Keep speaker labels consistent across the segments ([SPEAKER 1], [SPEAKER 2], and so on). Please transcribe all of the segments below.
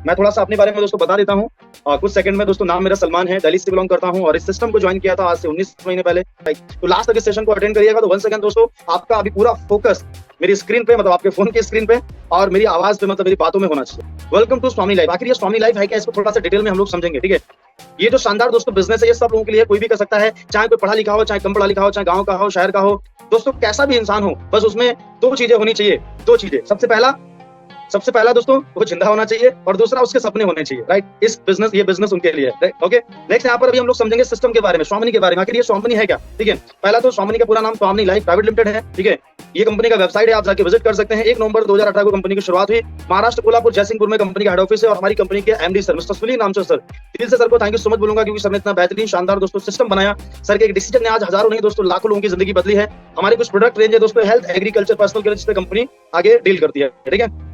[SPEAKER 1] मैं थोड़ा सा अपने बारे में दोस्तों बता देता हूँ। कुछ सेकंड में दोस्तों। नाम मेरा सलमान है, दिल्ली से बिलोंग करता हूँ और इस सिस्टम को ज्वाइन किया था आज से 19 महीने पहले। तो लास्ट तक इस सेशन को अटेंड करिएगा। तो वन सेकंड दोस्तों, आपका अभी पूरा फोकस मेरी स्क्रीन पे, मतलब आपके फोन की स्क्रीन पे और मेरी आवाज पे, मतलब मेरी बातों में होना चाहिए। Welcome to Swami life. आखिर ये स्वामी लाइफ है क्या, इसको थोड़ा सा डिटेल में हम लोग समझेंगे, ठीक है। ये जो शानदार दोस्तों बिजनेस है, ये सब लोगों के लिए, कोई भी कर सकता है, चाहे कोई पढ़ा लिखा हो, चाहे कम पढ़ा लिखा हो, चाहे गांव का हो, शहर का हो, दोस्तों कैसा भी इंसान हो, बस उसमें दो चीजें होनी चाहिए। दो चीजें, सबसे पहला दोस्तों वो जिंदा होना चाहिए और दूसरा उसके सपने होने चाहिए, राइट। ये बिजनेस उनके लिए है, ओके। नेक्स्ट यहाँ पर अभी हम लोग समझेंगे सिस्टम के बारे में, स्वामिनी के बारे में। आखिर ये स्वामिनी है क्या, ठीक है। पहला तो स्वामिनी का पूरा नाम स्वामिनी लाइफ प्राइवेट लिमिटेड है, ठीक है। ये कंपनी का वेबसाइट है, आप जाके विजिट कर सकते हैं। 1 नवंबर 2018 को कंपनी की शुरुआत हुई। महाराष्ट्र कोल्हापुर जयसिंहपुर में कंपनी का हेड ऑफिस है और हमारी कंपनी के एमडी सर मिस्टर सुनील नाम से सर, दिल से सर को थैंक यू सो मच बोलूंगा, क्योंकि सर ने इतना बेहतरीन शानदार दोस्तों सिस्टम बनाया। सर के एक डिसीजन ने आज हजारों नहीं दोस्तों लाखों लोगों की जिंदगी बदली है। हमारी कुछ प्रोडक्ट रेंज है दोस्तों, हेल्थ, एग्रीकल्चर, पर्सनल केयर, जिसपे कंपनी आगे डील करती है, ठीक है।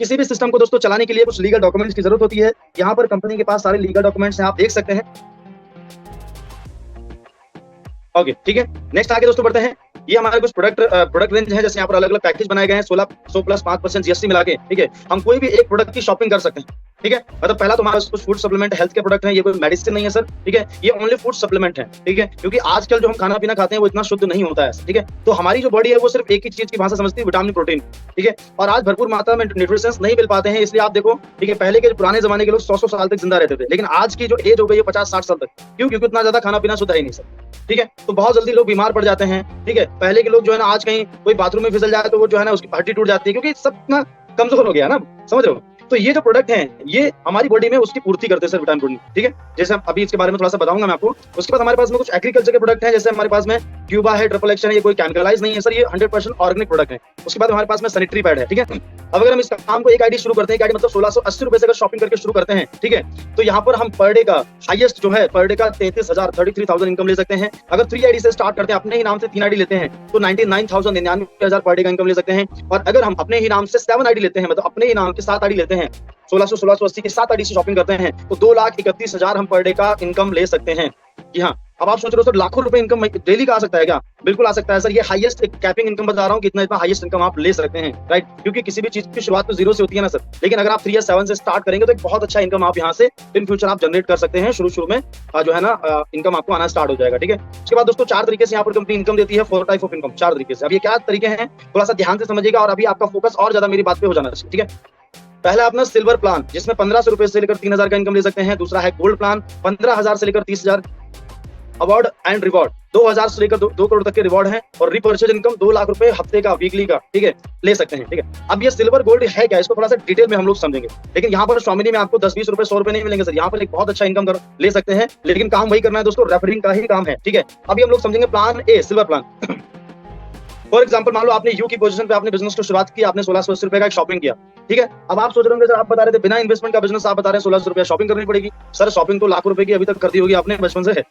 [SPEAKER 1] किसी भी सिस्टम को दोस्तों चलाने के लिए कुछ लीगल डॉक्यूमेंट्स की जरूरत होती है। यहाँ पर कंपनी के पास सारे लीगल डॉक्यूमेंट्स हैं, आप देख सकते हैं, ओके, ठीक है। नेक्स्ट आगे दोस्तों बढ़ते हैं। ये हमारे कुछ प्रोडक्ट रेंज है, जैसे यहाँ पर अलग अलग पैकेज बनाए गए हैं, 1600 प्लस 5% जीएसटी मिला के, ठीक है। हम कोई भी एक प्रोडक्ट की शॉपिंग कर सकते हैं, ठीक है। मतलब पहला तो हमारे कुछ फूड सप्लीमेंट हेल्थ के प्रोडक्ट हैं, ये कोई मेडिसिन नहीं है सर, ठीक है। ये ओनली फूड सप्लीमेंट है, ठीक है, क्योंकि आजकल जो हम खाना पीना खाते हैं वो इतना शुद्ध नहीं होता है, ठीक है। तो हमारी जो बॉडी है वो सिर्फ एक ही चीज की भाषा समझती है, विटामिन, प्रोटीन, ठीक है। और आज भरपूर मात्रा में न्यूट्रिशंस नहीं मिल पाते हैं, इसलिए आप देखो, ठीक है, पहले के पुराने जमाने के लोग 100 साल तक जिंदा रहते थे, लेकिन आज की जो एज हो गई है 50-60 साल तक। क्यों? क्योंकि उतना ज्यादा खाना पीना शुद्ध है नहीं सर, ठीक है। तो बहुत जल्दी लोग बीमार पड़ जाते हैं, ठीक है। पहले के लोग जो है ना, आज कहीं कोई बाथरूम में फिसल जाए तो वो जो है ना उसकी हड्डी टूट जाती है, क्योंकि सब ना कमजोर हो गया ना, समझ रहे हो। तो ये जो प्रोडक्ट हैं, ये हमारी बॉडी में उसकी पूर्ति करते हैं सर, विटामिन, प्रोटीन, ठीक है। जैसे अभी इसके बारे में थोड़ा सा बताऊंगा मैं आपको। उसके बाद हमारे पास में कुछ एग्रीकल्चर के प्रोडक्ट हैं, जैसे हमारे पास में क्यूबा है, ट्रिपल एक्शन है, ये कोई केमिकलाइज नहीं है सर, ये 100% ऑर्गेनिक प्रोडक्ट है। उसके बाद हमारे पास में सैनिटरी पैड है, ठीक है। अब अगर हम इस काम को एक आईडी शुरू करते हैं, आईडी मतलब 1680 रुपए से अगर शॉपिंग करके शुरू करते हैं, ठीक है, तो यहाँ पर हम पर डे का हाईएस्ट जो है, पर डे का 33,000 इनकम ले सकते हैं। अगर 3 आईडी से स्टार्ट करते हैं, अपने ही नाम से 3 आईडी लेते हैं, तो 99,000 पर डे का इनकम ले सकते हैं। और अगर हम अपने ही नाम से 7 आईडी लेते हैं, मतलब अपने ही नाम के 7 आईडी लेते हैं, 1680 के 7 आईडी से शॉपिंग करते हैं, तो 2,31,000 हम पर डे का इनकम ले सकते हैं। जी हाँ। अब आप सोच रहे हो सर लाखों रुपए इनकम डेली का आ सकता है क्या? बिल्कुल आ सकता है सर। ये हाईएस्ट एक कैपिंग इनकम बता रहा हूँ, कितना हाईएस्ट इनकम आप ले सकते हैं, राइट। क्योंकि किसी भी चीज की शुरुआत तो 0 से होती है ना सर, लेकिन अगर आप 3 या 7 से स्टार्ट करेंगे तो एक बहुत अच्छा इनकम आप यहाँ से इन फ्यूचर आप जनरेट कर सकते हैं। शुरू में जो है ना इनकम आपको आना स्टार्ट हो जाएगा, ठीक है। उसके बाद दोस्तों 4 तरीके से यहाँ पर कंपनी इनकम देती है, 4 टाइप ऑफ इनकम, 4 तरीके से। अब ये क्या तरीके हैं, थोड़ा सा ध्यान से समझिएगा और अभी आपका फोकस और ज्यादा मेरी बात पे हो जाना चाहिए, ठीक है। पहला अपना सिल्वर प्लान, जिसमें 1500 रुपए से लेकर 3000 का इनकम ले सकते हैं। दूसरा है गोल्ड प्लान, 15,000 से लेकर 30,000। अवार्ड एंड रिवॉर्ड, 2,000 से लेकर 2 करोड़ तक के रिवॉर्ड हैं। और रिपर्चेज इनकम 2 लाख रुपए हफ्ते का, वीकली का, ठीक है, ले सकते हैं, ठीक है। अब ये सिल्वर गोल्ड है क्या, इसको थोड़ा सा डिटेल में हम लोग समझेंगे। लेकिन यहाँ पर स्वामिनी में आपको 10-20 रुपए, 100 रुपए नहीं मिलेंगे सर। यहाँ पर एक बहुत अच्छा इनकम ले सकते हैं, लेकिन काम वही करना है दोस्तों, रेफरिंग का ही काम है, ठीक है। अभी हम लोग समझेंगे plan A, silver plan. For example, मान लो आपने यू की पोजीशन पे आपने बिजनेस को शुरुआत की, आपने 1680 रुपए का शॉपिंग किया, ठीक है। अब आप सोच रहे होंगे सर, आप बता रहे थे बिना इन्वेस्टमेंट का बिजनेस, आप बता रहे हैं 1600 रुपया शॉपिंग करनी पड़ेगी। सर शॉपिंग तो लाखों रुपए की अभी तक कर दी होगी आपने, बचपन से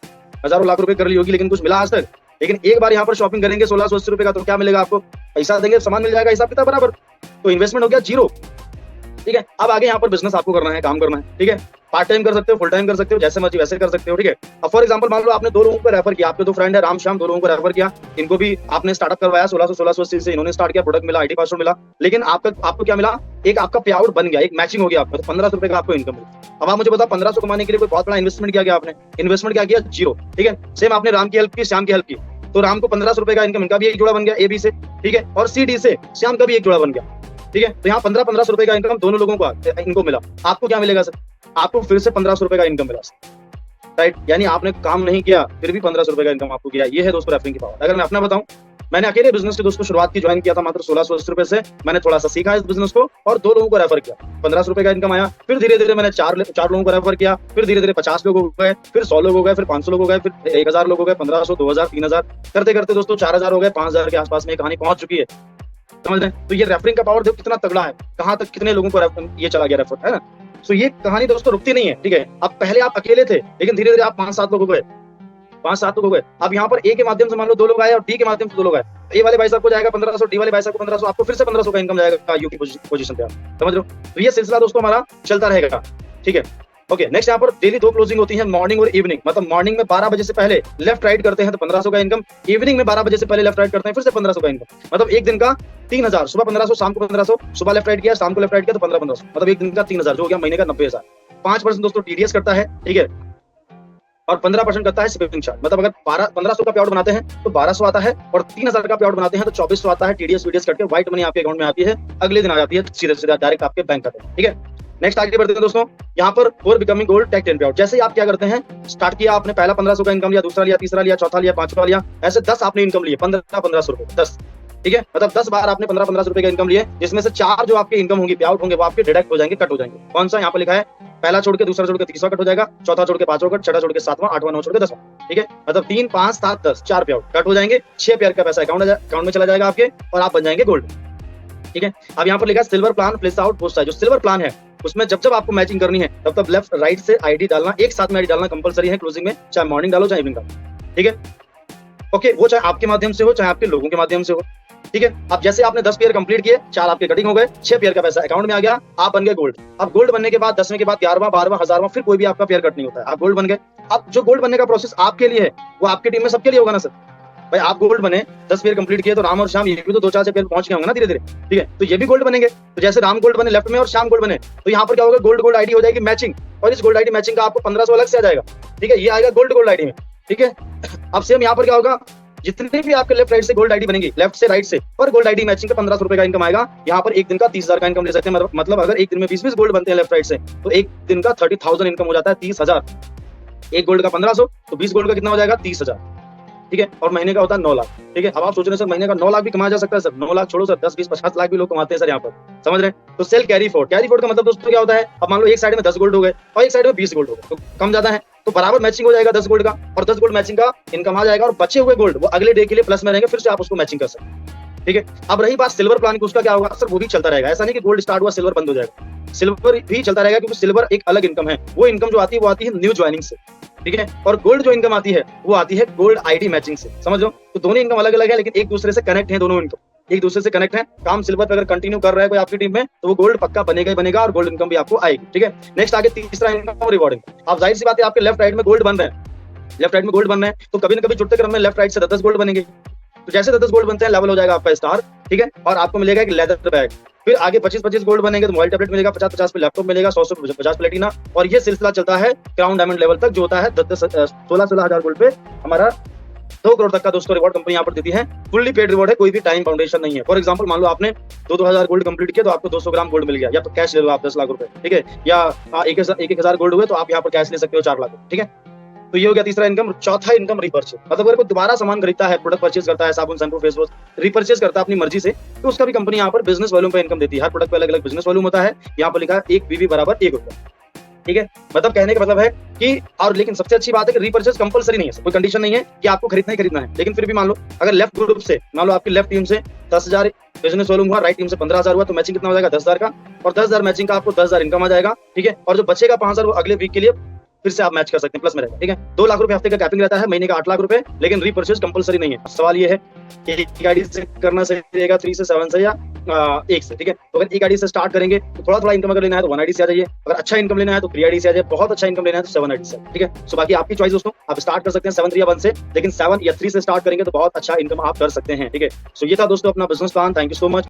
[SPEAKER 1] हजारों लाख रुपए कर ली होगी, लेकिन कुछ मिला आज तक? लेकिन एक बार यहाँ पर शॉपिंग करेंगे 1680 रुपए का, तो क्या मिलेगा आपको? पैसा देंगे, सामान मिल जाएगा, हिसाब किताब बराबर। तो इन्वेस्टमेंट हो गया 0, ठीक है। अब आगे यहाँ पर बिजनेस आपको करना है, काम करना है, ठीक है। पार्ट टाइम कर सकते हो, फुल टाइम कर सकते हो, जैसे मर्जी वैसे कर सकते हो, ठीक है। अब फॉर एग्जांपल मान लो आपने 2 लोगों को रेफर किया, आपके 2 फ्रेंड है राम श्याम, 2 लोगों को रेफर किया, इनको भी आपने स्टार्टअप करवाया, 1680 से इन्होंने स्टार्ट किया, प्रोडक्ट मिला, आईडी पासवर्ड मिला, लेकिन आपको क्या मिला? एक आपका पे आउट बन गया, एक मैचिंग हो गया आपका, तो 1500 रुपए का आपको इनकम मिला। अब आप मुझे बताओ 1500 कमाने के लिए कोई बहुत बड़ा इन्वेस्टमेंट किया गया आपने? इन्वेस्टमेंट क्या किया? 0, ठीक है। सेम आपने राम की हेल्प की, श्याम की हेल्प की, तो राम को 1500 रुपए का इनकम, इनका भी एक जोड़ा बन गया ए बी से, ठीक है। और सी डी से श्याम का भी एक जोड़ा बन गया, ठीक है। तो यहाँ 1500 रुपए का इनकम दोनों लोगों को इनको मिला। आपको क्या मिलेगा सर? आपको फिर से 1500 रुपए का इनकम मिला, राइट। यानी आपने काम नहीं किया, फिर भी 1500 रुपए का इनकम आपको किया। ये है दोस्तों रेफरिंग की पावर। अगर मैं अपना बताऊं, मैंने अकेले बिजनेस की दोस्तों शुरुआत की, ज्वाइन किया था मात्र 1680 रुपए से। मैंने थोड़ा सा सीखा इस बिजनेस को और 2 लोगों को रेफर किया, 1500 रुपए का इनकम आया। फिर धीरे धीरे मैंने 4 लोगों को रेफर किया, फिर धीरे धीरे 50 लोग हो गए, फिर 100 लोग हो गए, फिर 500 लोग हो गए, फिर 1000 लोग हो गए, 1500, 2000, 3000, करते करते दोस्तों 4000 हो गए, 5000 के आसपास में कहानी पहुंच चुकी है, समझ रहे हैं। तो ये रेफरिंग का पावर देखो कितना तगड़ा है, कहां तक कितने लोगों को ये चला गया रेफर, है ना। तो ये कहानी दोस्तों रुकती नहीं है, ठीक है। अब पहले आप अकेले थे, लेकिन धीरे धीरे आप 5-7 लोग हो गए, 5-7 लोग हो गए। अब यहाँ पर ए के माध्यम से मान लो 2 लोग आए और डी के माध्यम से 2 लोग आए। ए वाले भाई साहब को जाएगा 1500, डी वाले भाई साहब को 1500, आपको फिर से 1500 का इनकम जाएगा यू की पोजीशन पे, समझ रहे हो। तो ये सिलसिला दोस्तों हमारा चलता रहेगा, ठीक है। ओके नेक्स्ट यहाँ पर डेली 2 क्लोजिंग होती है, मॉर्निंग और इवनिंग। मतलब मॉर्निंग में 12 बजे से पहले लेफ्ट राइट करते हैं तो 1500 का इनकम, इवनिंग में 12 बजे से पहले लेफ्ट राइट करते हैं फिर से 1500 का इनकम। मतलब एक दिन का 3000, सुबह 1500, शाम को 1500, सुबह लेफ्ट राइट किया, शाम को लेफ्ट राइट किया तो 1500, मतलब एक दिन का 3000, जो हो गया महीने का 90000। 5% दोस्तों टीडीएस करता है, ठीक है, और 15% करता है शिपिंग चार्ज। मतलब अगर 1500 का पेआउट बनाते हैं तो 1200 आता है, और 3000 का पेआउट बनाते हैं तो 2400 आता है। टीडीएस वीडीएस करके व्हाइट मनी आपके अकाउंट में आती है, अगले दिन आ जाती है सीधे सीधा डायरेक्ट आपके बैंक खाते में, ठीक है। नेक्स्ट आगे बढ़ते हैं दोस्तों, यहाँ पर for becoming gold take 10 payout. जैसे ही आप क्या करते हैं, स्टार्ट किया आपने, पहला 1500 का इनकम लिया, दूसरा लिया, तीसरा लिया, चौथा लिया, पांचवा लिया, ऐसे 10 आपने इनकम लिए, 1500 रुपए 10, ठीक है। मतलब 10 बार आपने 1500 रुपए का इनकम लिए, जिसमें से 4 जो आपके इनकम होंगे, पेआउट होंगे, वो आपके डिडक्ट हो जाएंगे, कट हो जाएंगे। कौन सा यहाँ पर लिखा है, पहला छोड़ के दूसरा छोड़ के तीसरा कट हो जाएगा, चौथा छोड़ के पांचवा कट, छठा छोड़ के सातवां, आठवां, नौ छोड़ के 10वां, ठीक है। मतलब 3, 5, 7, 10 4 पेआउट कट हो जाएंगे, 6 पेयर का पैसा अकाउंट में चला जाएगा आपके, और आप बन जाएंगे गोल्ड, ठीक है। अब यहाँ पर लिखा है silver plan place out post है। जो सिल्वर प्लान है उसमें जब जब आपको मैचिंग करनी है तब तब लेफ्ट राइट से आईडी डालना, एक साथ में आईडी डालना कंपलसरी है क्लोजिंग में, चाहे मॉर्निंग डालो चाहे इवनिंग डालो, ठीक है। ओके, वो चाहे आपके माध्यम से हो चाहे आपके लोगों के माध्यम से हो, ठीक है। अब जैसे आपने 10 पेयर कंप्लीट किए, 4 आपके कटिंग हो गए, 6 पेयर का पैसा अकाउंट में आ गया, आप बन गए गोल्ड। अब गोल्ड बनने के बाद 10वें के बाद 11वां, 12वां, 1000वां, फिर कोई भी आपका पेयर कट नहीं होता है, आप गोल्ड बन गए। अब जो गोल्ड बनने का प्रोसेस आपके लिए है वो आपकी टीम में सबके लिए होगा ना सर। भाई आप गोल्ड बने, 10 पेयर कंप्लीट किए तो राम और श्याम ये भी तो 2-4 से पेयर पहुंच गए होंगे ना धीरे धीरे, ठीक है। तो ये भी गोल्ड बनेंगे। तो जैसे राम गोल्ड बने लेफ्ट में और श्याम गोल्ड बने, तो यहाँ पर क्या होगा, गोल्ड गोल्ड आईडी हो जाएगी मैचिंग, और इस गोल्ड आईडी मैचिंग का आपको 1500 अलग से आ जाएगा, ठीक है। ये आएगा गोल्ड गोल्ड आईडी में, ठीक है। अब सेम यहाँ पर क्या होगा, जितने भी आपके लेफ्ट राइट से गोल्ड आईडी बनेंगी, लेफ्ट से राइट से, पर गोल्ड आईडी मैचिंग का 1500 रुपए का इनकम आएगा। यहाँ पर एक दिन का 30,000 का इनकम ले सकते हैं। मतलब अगर एक दिन में 20-20 गोल्ड बनते हैं लेफ्ट राइट से, तो एक दिन का 30,000 इनकम हो जाता है, 30,000। एक गोल्ड का 1500, तो 20 गोल्ड का कितना हो जाएगा, 30,000, ठीक है। और महीने का होता है 9 लाख, ठीक है। अब आप सोच रहे हैं सर महीने का 9 लाख भी कमाया जा सकता है सर। 9 लाख छोड़ो सर, 10, 20, 50 लाख भी लोग कमाते हैं सर यहाँ पर, समझ रहे हैं। तो sell carry forward, carry forward का मतलब दोस्तों क्या होता है, अब मान लो एक साइड में 10 गोल्ड हो गए और एक साइड में 20 गोल्ड हो गए, तो कम ज्यादा है तो बराबर मैचिंग हो जाएगा 10 गोल्ड का, और 10 गोल्ड मैचिंग का इनकम आ जाएगा, और बचे हुए गोल्ड वो अगले डे के लिए प्लस में रहेंगे, फिर से आप उसको मैचिंग कर सकते हैं, ठीक है। अब रही बात सिल्वर प्लान की, उसका क्या होगा सर, वो भी चलता रहेगा। ऐसा नहीं कि गोल्ड स्टार्ट हुआ सिल्वर बंद हो जाएगा, सिल्वर भी चलता रहेगा, क्योंकि सिल्वर एक अलग इनकम है। वो इनकम जो आती है वो आती है न्यू ज्वाइनिंग से, ठीक है। और गोल्ड जो इनकम आती है वो आती है गोल्ड आईडी मैचिंग से, समझ लो। तो दोनों इनकम अलग अलग है, लेकिन एक दूसरे से कनेक्ट है, दोनों इनकम एक दूसरे से कनेक्ट है। काम सिल्वर पे अगर कंटिन्यू कर रहा है कोई आपकी टीम में, तो वो गोल्ड पक्का बनेगा ही बनेगा, और गोल्ड इनकम भी आपको आएगी, ठीक है। नेक्स्ट आगे तीसरा इनकम रिवॉर्डिंग। आप जाहिर सी बात है आपके लेफ्ट राइट में गोल्ड बन रहे हैं, लेफ्ट राइट में गोल्ड बन रहे हैं, तो कभी न कभी जुड़ते क्रम में लेफ्ट राइट से 10 गोल्ड बनेंगे। तो जैसे 10 गोल्ड बनते हैं लेवल हो जाएगा आपका स्टार, ठीक है। और आपको मिलेगा एक लेदर बैग। फिर आगे 25-25 गोल्ड बनेंगे तो मोबाइल टैबलेट मिलेगा, 50-50 पे लैपटॉप मिलेगा, 100 पे 50 प्लेटिना, और ये सिलसिला चलता है क्राउन डायमंड लेवल तक, जो होता है 16 हजार गोल्ड पे हमारा 2 करोड़ तक का दोस्तों रिवॉर्ड कंपनी यहाँ पर देती है। फुल्ली पेड रिवॉर्ड है, कोई भी टाइम फाउंडेशन नहीं है। फॉर एग्जांपल मान लो आपने 2-2000 गोल्ड कंप्लीट किया तो आपको 200 ग्राम गोल्ड मिल गया, या तो कैश ले लो आप 10 लाख रुपए, ठीक है। या 1,000 गोल्ड हुए तो आप यहाँ पर कैश ले सकते हो 4 लाख, ठीक है। तो ये हो गया तीसरा इनकम। चौथा इनकम रिपर्चेज, मतलब अगर कोई दोबारा सामान खरीदता है, प्रोडक्ट परचेज करता है, साबुन, शैम्पू, फेस वॉश रिपर्चेज करता है अपनी मर्जी से, तो उसका भी कंपनी यहाँ पर बिजनेस वॉल्यूम पे इनकम देती है। हर प्रोडक्ट पे अलग अलग बिजनेस वॉल्यूम होता है। यहाँ पर लिखा है 1 BV बराबर 1 रुपया, ठीक है। मतलब कहने का मतलब है कि, और लेकिन सबसे अच्छी बात है कि रिपर्चेज कंपलसरी नहीं है, कोई कंडीशन नहीं है कि आपको खरीदना ही खरीदना है। लेकिन फिर भी मान लो अगर लेफ्ट ग्रुप से, मान लो आपकी लेफ्ट टीम से 10,000 बिजनेस वॉल्यूम हुआ, राइट टीम से 15,000 हुआ, तो मैचिंग कितना हो जाएगा 10,000 का, और 10,000 मैचिंग का आपको 10,000 इनकम आ जाएगा, ठीक है। और जो बचेगा 5,000 वो अगले वीक के लिए फिर से आप मैच कर सकते हैं, प्लस में रहेगा, ठीक है। 2 लाख रुपए हफ्ते का कैपिंग रहता है, महीने का 8 लाख रुपए, लेकिन रीपर्चेज कंपलसरी नहीं है। सवाल ये है कि एक आईडी से करना सही रहेगा, 3 से 7 से, या 1 से, ठीक है। तो अगर एक आईडी से स्टार्ट करेंगे तो थोड़ा थोड़ा इनकम अगर लेना है तो 1 आईडी से आ जाइए, अगर अच्छा इनकम लेना है तो 3 आईडी से आ जाइए, बहुत अच्छा इनकम लेना है तो 7 आईडी से, ठीक है। सो बाकी आपकी चॉइस दोस्तों, आप स्टार्ट कर सकते हैं 7 या 1 से, लेकिन 7 या 3 से स्टार्ट करेंगे तो बहुत अच्छा इनकम आप कर सकते हैं, ठीक है। सो ये था दोस्तों अपना business plan. Thank you so much.